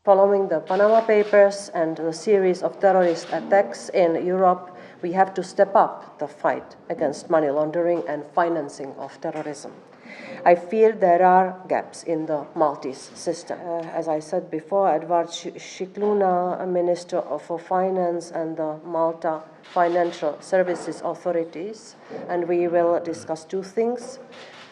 Following the Panama Papers and the series of terrorist attacks in Europe, we have to step up the fight against money laundering and financing of terrorism. I feel there are gaps in the Maltese system. As I said before, Edward Scicluna, Minister for Finance, and the Malta Financial Services Authorities, and we will discuss two things.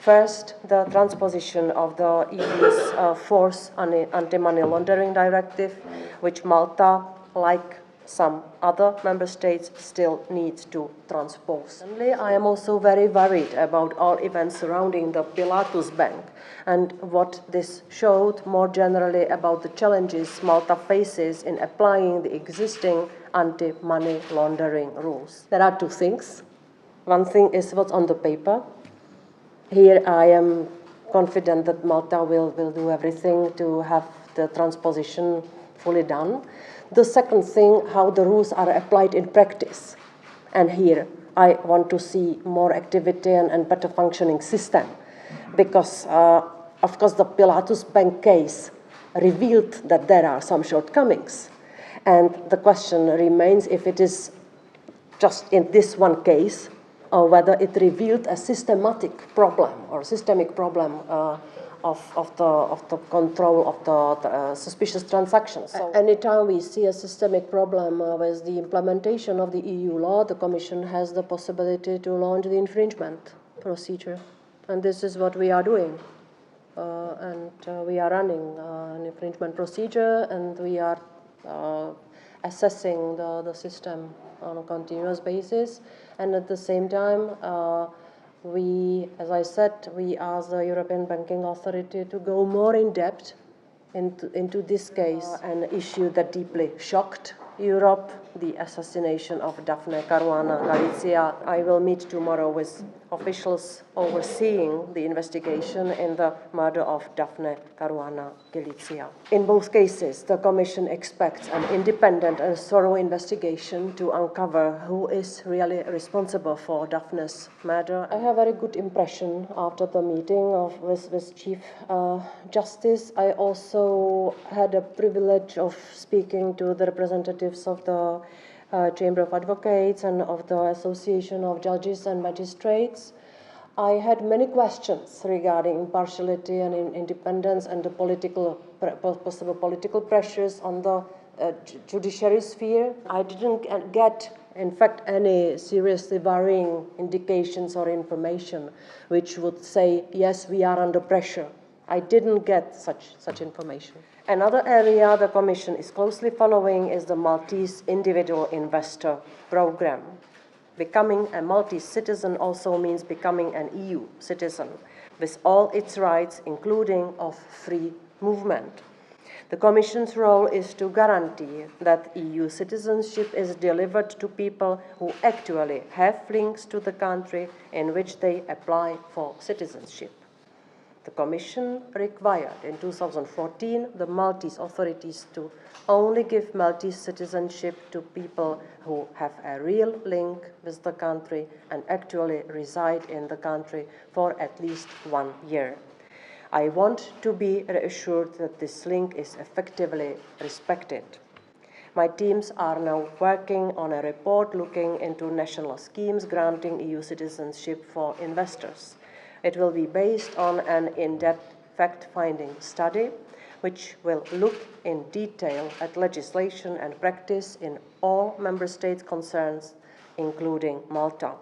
First, the transposition of the EU's Fourth Anti-Money Laundering Directive, which Malta, like some other member states, still needs to transpose. I am also very worried about all events surrounding the Pilatus Bank and what this showed more generally about the challenges Malta faces in applying the existing anti-money laundering rules. There are two things. One thing is what's on the paper. Here I am confident that Malta will do everything to have the transposition fully done. The second thing, how the rules are applied in practice. And here I want to see more activity and better functioning system, because of course the Pilatus Bank case revealed that there are some shortcomings. And the question remains if it is just in this one case, or whether it revealed a systemic problem of the control of the suspicious transactions. So anytime we see a systemic problem with the implementation of the EU law, the Commission has the possibility to launch the infringement procedure. And this is what we are doing. We are running an infringement procedure, and we are assessing the system on a continuous basis. And at the same time, as I said, we ask the European Banking Authority to go more in depth into this case, an issue that deeply shocked Europe, the assassination of Daphne Caruana Galizia. I will meet tomorrow with officials overseeing the investigation in the murder of Daphne Caruana Galizia. In both cases, the Commission expects an independent and thorough investigation to uncover who is really responsible for Daphne's murder. I have a very good impression after the meeting with Chief Justice. I also had a privilege of speaking to the representatives of the Chamber of Advocates and of the Association of Judges and Magistrates. I had many questions regarding impartiality and independence and the possible political pressures on the judiciary sphere. I didn't get, in fact, any seriously worrying indications or information which would say, yes, we are under pressure. I didn't get such information. Another area the Commission is closely following is the Maltese Individual Investor Programme. Becoming a Maltese citizen also means becoming an EU citizen, with all its rights, including of free movement. The Commission's role is to guarantee that EU citizenship is delivered to people who actually have links to the country in which they apply for citizenship. The Commission required in 2014 the Maltese authorities to only give Maltese citizenship to people who have a real link with the country and actually reside in the country for at least 1 year. I want to be reassured that this link is effectively respected. My teams are now working on a report looking into national schemes granting EU citizenship for investors. It will be based on an in-depth fact-finding study, which will look in detail at legislation and practice in all member states concerned, including Malta.